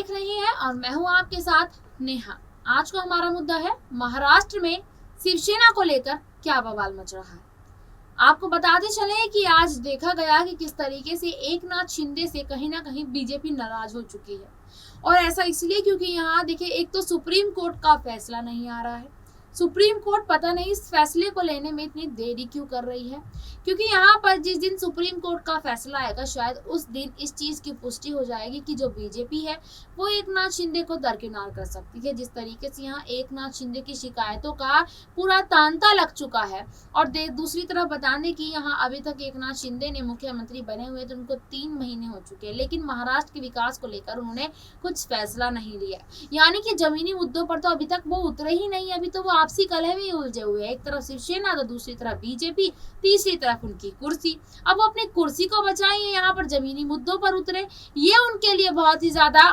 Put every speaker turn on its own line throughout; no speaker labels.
देख रहे हैं और मैं हूं आपके साथ नेहा। आज का हमारा मुद्दा है महाराष्ट्र में शिवसेना को लेकर क्या बवाल मच रहा है। आपको बताते चले कि आज देखा गया कि किस तरीके से एकनाथ शिंदे से कहीं ना कहीं बीजेपी नाराज हो चुकी है। और ऐसा इसलिए क्योंकि यहाँ देखिए, एक तो सुप्रीम कोर्ट का फैसला नहीं आ रहा है। सुप्रीम कोर्ट पता नहीं इस फैसले को लेने में इतनी देरी क्यों कर रही है, क्योंकि यहाँ पर जिस दिन सुप्रीम कोर्ट का फैसला आएगा शायद उस दिन इस चीज की पुष्टि हो जाएगी कि जो बीजेपी है वो एकनाथ शिंदे को दरकिनार कर सकती है। जिस तरीके से यहाँ एकनाथ शिंदे की शिकायतों का पूरा तांता लग चुका है। और दूसरी तरफ बता दें कि यहाँ अभी तक एकनाथ शिंदे ने मुख्यमंत्री बने हुए तो उनको 3 महीने हो चुके हैं, लेकिन महाराष्ट्र के विकास को लेकर उन्होंने कुछ फैसला नहीं लिया। यानी कि जमीनी मुद्दों पर तो अभी तक वो उतरे ही नहीं। अभी तो वो आपसी कलह में उलझे हुए हैं। एक तरफ शिवसेना तो दूसरी तरफ बीजेपी, तीसरी तरफ उनकी कुर्सी। अब वो अपनी कुर्सी को बचाएं, यहाँ पर जमीनी मुद्दों पर उतरे, ये उनके लिए बहुत ही ज्यादा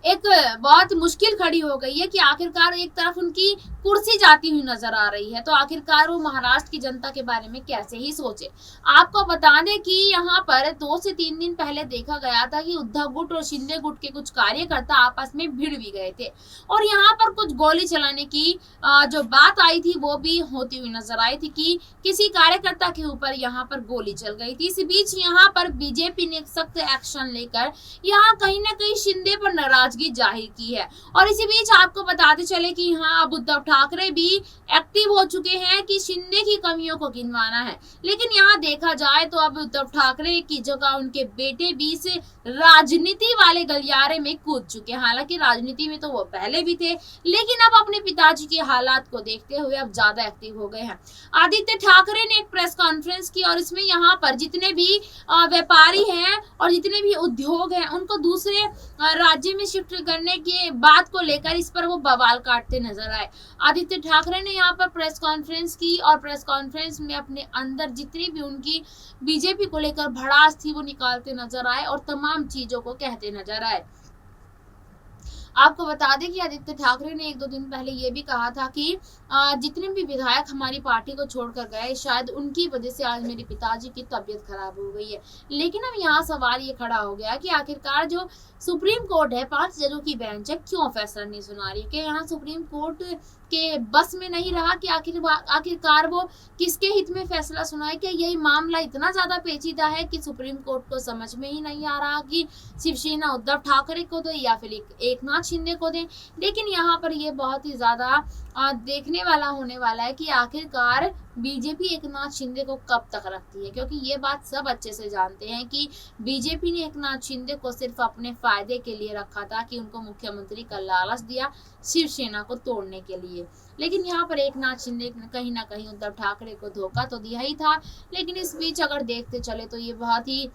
एक बहुत मुश्किल खड़ी हो गई है कि आखिरकार एक तरफ उनकी कुर्सी जाती हुई नजर आ रही है तो आखिरकार वो महाराष्ट्र की जनता के बारे में कैसे ही सोचे। आपको बता दें कि यहाँ पर 2 से 3 दिन पहले देखा गया था कि उद्धव गुट और शिंदे गुट के कुछ कार्यकर्ता आपस में भिड़ भी गए थे और यहाँ पर कुछ गोली चलाने की जो बात आई थी वो भी होती हुई नजर आई थी कि किसी कार्यकर्ता के ऊपर यहाँ पर गोली चल गई थी। इस बीच यहाँ पर बीजेपी ने सख्त एक्शन लेकर यहाँ कहीं ना कहीं शिंदे पर नाराजगी जाहिर की है। और इसी बीच आपको बताते चले कि यहाँ अब उद्धव ठाकरे भी एक्टिव हो चुके हैं कि शिंदे की कमियों को गिनवाना है। लेकिन यहाँ देखा जाए तो अब उद्धव ठाकरे की जगह उनके बेटे भी से राजनीति वाले गलियारे में कूद चुके हैं। हालांकि राजनीति में तो वो पहले भी थे, लेकिन अब अपने पिताजी के हालात को देखते हुए अब ज्यादा एक्टिव हो गए हैं। आदित्य ठाकरे ने एक प्रेस कॉन्फ्रेंस की और इसमें यहाँ पर जितने भी व्यापारी हैं और जितने भी उद्योग हैं उनको दूसरे राज्य में शिफ्ट करने की बात को लेकर इस पर वो बवाल काटते नजर आए। आदित्य ठाकरे ने यहाँ पर प्रेस कॉन्फ्रेंस की और प्रेस कॉन्फ्रेंस में अपने अंदर जितनी भी उनकी बीजेपी को लेकर भड़ास थी वो निकालते नजर आए और तमाम चीजों को कहते नजर आए। आपको बता दें कि आदित्य ठाकरे ने 1-2 दिन पहले ये भी कहा था कि जितने भी विधायक हमारी पार्टी को छोड़कर गए शायद उनकी वजह से आज मेरे पिताजी की तबीयत खराब हो गई है। लेकिन अब यहाँ सवाल ये खड़ा हो गया कि आखिरकार जो सुप्रीम कोर्ट है 5 जजों की बेंच है क्यों फैसला नहीं सुना रही है, कि यहाँ सुप्रीम कोर्ट के बस में नहीं रहा कि आखिरकार वो किसके हित में फैसला सुनाए। क्या यही मामला इतना ज्यादा पेचीदा है कि सुप्रीम कोर्ट को समझ में ही नहीं आ रहा कि शिवसेना उद्धव ठाकरे को दे या फिर एकनाथ शिंदे को दे। लेकिन यहाँ पर ये बहुत ही ज्यादा देखने वाला होने वाला है कि आखिरकार बीजेपी एकनाथ शिंदे को कब तक रखती है, क्योंकि ये बात सब अच्छे से जानते हैं कि बीजेपी ने एकनाथ शिंदे को सिर्फ अपने फायदे के लिए रखा था कि उनको मुख्यमंत्री का लालच दिया शिवसेना को तोड़ने के लिए। लेकिन यहाँ पर एकनाथ शिंदे ने कहीं ना कहीं उद्धव ठाकरे को धोखा तो दिया ही था। लेकिन इस बीच अगर देखते चले तो ये बहुत ही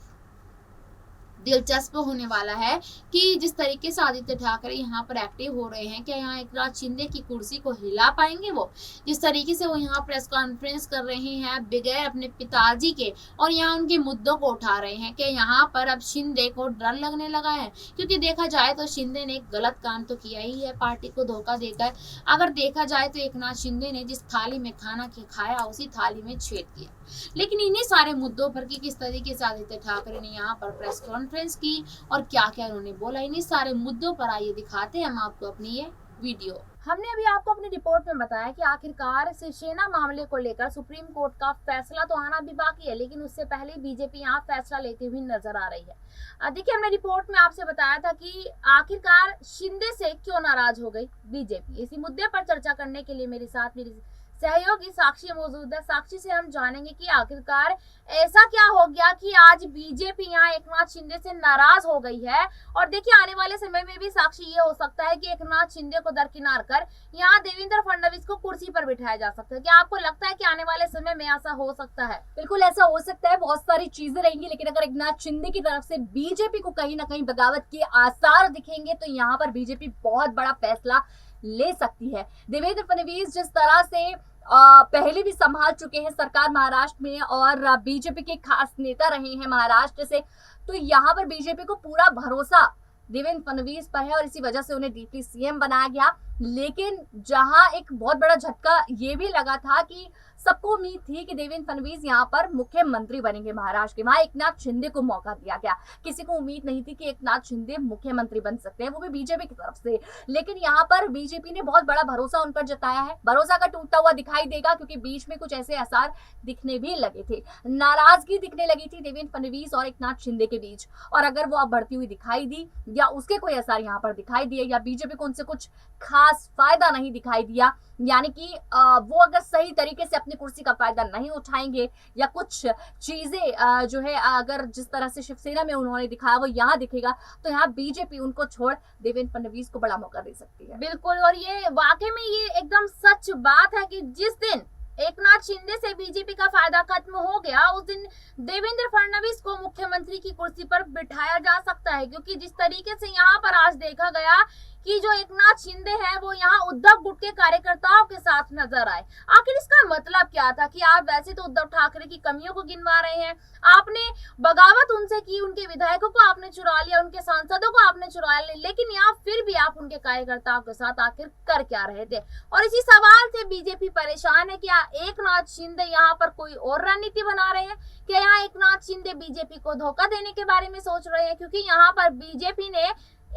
दिलचस्प होने वाला है कि जिस तरीके से आदित्य ठाकरे यहाँ पर एक्टिव हो रहे हैं, क्या यहाँ एकनाथ शिंदे की कुर्सी को हिला पाएंगे वो? जिस तरीके से वो यहाँ प्रेस कॉन्फ्रेंस कर रहे हैं बगैर अपने पिताजी के और यहाँ उनके मुद्दों को उठा रहे हैं, क्या यहाँ पर अब शिंदे को डर लगने लगा है? क्योंकि देखा जाए तो शिंदे ने एक गलत काम तो किया ही है पार्टी को धोखा देकर। अगर देखा जाए तो एकनाथ शिंदे ने जिस थाली में खाना खाया उसी थाली में छेद किया। लेकिन इन्हीं सारे मुद्दों पर कि किस तरीके से आदित्य ठाकरे ने यहाँ पर प्रेस कॉन्फ्रेंस की और क्या क्या उन्होंने बोला, इन्हीं सारे मुद्दों पर आइए दिखाते हैं हम आपको अपनी ये वीडियो। हमने अभी आपको अपनी रिपोर्ट में बताया कि आखिरकार शिवसेना मामले को लेकर सुप्रीम कोर्ट का फैसला तो आना भी बाकी है, लेकिन उससे पहले बीजेपी यहाँ फैसला लेती हुई नजर आ रही है। देखिए, हमने रिपोर्ट में आपसे बताया था कि आखिरकार शिंदे से क्यों नाराज हो गई बीजेपी। इसी मुद्दे पर चर्चा करने के लिए मेरे साथ मेरी सहयोगी साक्षी मौजूद है। साक्षी से हम जानेंगे कि आखिरकार ऐसा क्या हो गया कि आज बीजेपी यहाँ एकनाथ शिंदे से नाराज हो गई है। और देखिए, आने वाले समय में भी साक्षी ये हो सकता है कि एकनाथ शिंदे को दरकिनार कर यहाँ देवेंद्र फडणवीस को कुर्सी पर बिठाया जा सकता है। क्या आपको लगता है कि आने वाले समय में ऐसा हो सकता है?
बिल्कुल ऐसा हो सकता है, बहुत सारी चीजें रहेंगी, लेकिन अगर एकनाथ शिंदे की तरफ से बीजेपी को कहीं ना कहीं बगावत के आसार दिखेंगे तो यहाँ पर बीजेपी बहुत बड़ा फैसला ले सकती है। देवेंद्र फडणवीस जिस तरह से पहले भी संभाल चुके हैं सरकार महाराष्ट्र में और बीजेपी के खास नेता रहे हैं महाराष्ट्र से, तो यहाँ पर बीजेपी को पूरा भरोसा देवेंद्र फडणवीस पर है और इसी वजह से उन्हें डिप्टी सीएम बनाया गया। लेकिन जहां एक बहुत बड़ा झटका ये भी लगा था कि सबको उम्मीद थी कि देवेंद्र फडणवीस यहाँ पर मुख्यमंत्री बनेंगे महाराष्ट्र के, वहां एकनाथ शिंदे को मौका दिया गया। किसी को उम्मीद नहीं थी कि एकनाथ शिंदे मुख्यमंत्री बन सकते हैं, वो भी बीजेपी की तरफ से। लेकिन यहाँ पर बीजेपी ने बहुत बड़ा भरोसा उन पर जताया है। भरोसा का टूटता हुआ दिखाई देगा, क्योंकि बीच में कुछ ऐसे आसार दिखने भी लगे थे, नाराजगी दिखने लगी थी देवेंद्र फडणवीस और एकनाथ शिंदे के बीच। और अगर वो अब बढ़ती हुई दिखाई दी या उसके कोई असर यहाँ पर दिखाई दिए या बीजेपी को उनसे कुछ खास फायदा नहीं दिखाई दिया, यानी कि वो अगर सही तरीके से अपनी कुर्सी का फायदा नहीं उठाएंगे या कुछ चीजें जो है अगर जिस तरह से शिवसेना में उन्होंने दिखाया वो यहाँ दिखेगा, तो यहाँ बीजेपी उनको छोड़ देवेंद्र फडणवीस को बड़ा मौका दे सकती है।
बिल्कुल, और ये वाकई में ये एकदम सच बात है कि जिस दिन एकनाथ शिंदे से बीजेपी का फायदा खत्म हो गया, उस दिन देवेंद्र फडणवीस को मुख्यमंत्री की कुर्सी पर बिठाया जा सकता है। क्योंकि जिस तरीके से यहाँ पर आज देखा गया कि जो एकनाथ शिंदे है वो यहाँ उद्धव गुट के कार्यकर्ताओं के साथ नजर आए। आखिर इसका मतलब क्या था कि आप वैसे तो उद्धव ठाकरे की कमियों को गिनवा रहे हैं, आपने बगावत उनसे की, उनके विधायकों को आपने चुरा लिया, उनके सांसदों को आपने चुरा लिया, लेकिन यहाँ फिर भी आप उनके कार्यकर्ताओं के साथ आखिर कर क्या रहे थे। और इसी सवाल से बीजेपी परेशान है कि एकनाथ शिंदे यहाँ पर कोई और रणनीति बना रहे हैं, क्या यहाँ एकनाथ शिंदे बीजेपी को धोखा देने के बारे में सोच रहे हैं। क्योंकि यहाँ पर बीजेपी ने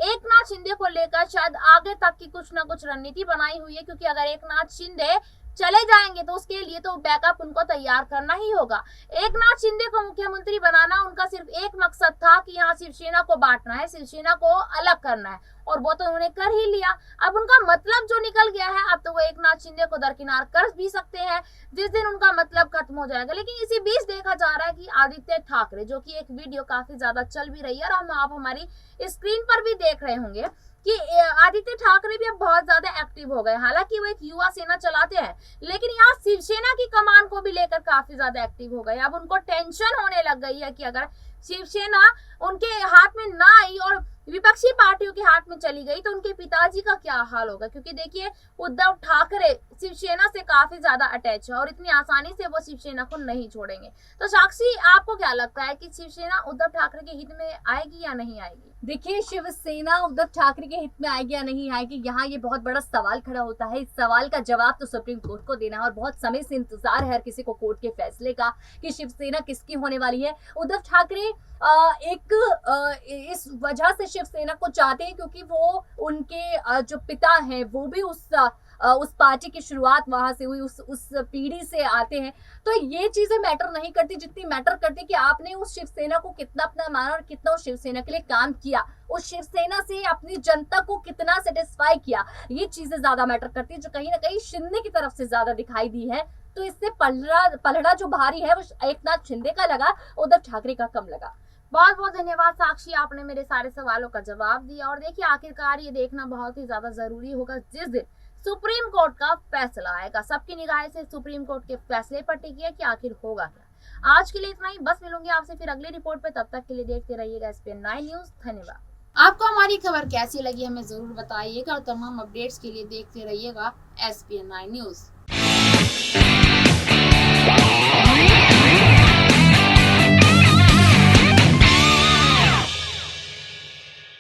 एकनाथ शिंदे को लेकर शायद आगे तक की कुछ ना कुछ रणनीति बनाई हुई है। क्योंकि अगर एकनाथ शिंदे चले जाएंगे तो उसके लिए तो बैकअप उनको तैयार करना ही होगा। एकनाथ शिंदे को मुख्यमंत्री बनाना उनका सिर्फ एक मकसद था कि यहाँ शिवसेना को बांटना है, शिवसेना को अलग करना है, और वो तो उन्होंने कर ही लिया। अब उनका मतलब जो निकल गया है, अब तो वो एकनाथ शिंदे को दरकिनार कर भी सकते हैं जिस दिन उनका मतलब खत्म हो जाएगा। लेकिन इसी बीच देखा जा रहा है कि आदित्य ठाकरे, जो कि एक वीडियो काफी ज्यादा चल भी रही है और आप हमारी स्क्रीन पर भी देख रहे होंगे कि आदित्य ठाकरे भी अब बहुत ज्यादा एक्टिव हो गए। हालांकि वो एक युवा सेना चलाते हैं, लेकिन यहाँ शिवसेना की कमान को भी लेकर काफी ज्यादा एक्टिव हो गए। अब उनको टेंशन होने लग गई है कि अगर शिवसेना उनके हाथ में ना आई और विपक्षी पार्टियों के हाथ में चली गई तो उनके पिताजी का क्या हाल होगा। क्योंकि देखिए, उद्धव ठाकरे शिवसेना से काफी ज्यादा अटैच है और इतनी आसानी से वो शिवसेना को नहीं छोड़ेंगे। तो साक्षी, आपको क्या लगता है कि शिवसेना उद्धव ठाकरे के हित में आएगी या नहीं आएगी?
देखिए, शिवसेना उद्धव ठाकरे के हित में आएगी या नहीं आएगी, यहाँ ये बहुत बड़ा सवाल खड़ा होता है। इस सवाल का जवाब तो सुप्रीम कोर्ट को देना है और बहुत समय से इंतजार है हर किसी को कोर्ट के फैसले का कि शिवसेना किसकी होने वाली है। उद्धव ठाकरे इस वजह से शिवसेना को चाहते हैं क्योंकि वो उनके जो पिता हैं वो भी उस पार्टी की शुरुआत वहां से हुई, उस पीढ़ी से आते हैं। तो ये चीजें मैटर नहीं करती, जितनी मैटर करती कि आपने उस शिवसेना को कितना अपना माना और कितना उस शिवसेना के लिए काम किया, उस शिवसेना से अपनी जनता को कितना सेटिस्फाई किया। ये चीजें ज्यादा मैटर करती है, जो कहीं ना कहीं शिंदे की तरफ से ज्यादा दिखाई दी है। तो इससे पलड़ा जो भारी है वो एकनाथ शिंदे का लगा, उद्धव ठाकरे का कम लगा।
बहुत बहुत धन्यवाद साक्षी, आपने मेरे सारे सवालों का जवाब दिया। और देखिए, आखिरकार ये देखना बहुत ही ज्यादा जरूरी होगा जिस दिन सुप्रीम कोर्ट का फैसला आएगा। सबकी निगाहें से सुप्रीम कोर्ट के फैसले पर टिकी है कि आखिर होगा क्या। आज के लिए इतना ही, बस मिलूंगी आपसे फिर अगली रिपोर्ट पे। तब तक के लिए देखते रहिएगा SPN9 न्यूज। धन्यवाद। आपको हमारी खबर कैसी लगी हमें जरूर बताइएगा और तमाम अपडेट्स के लिए देखते रहिएगा SPN9 न्यूज।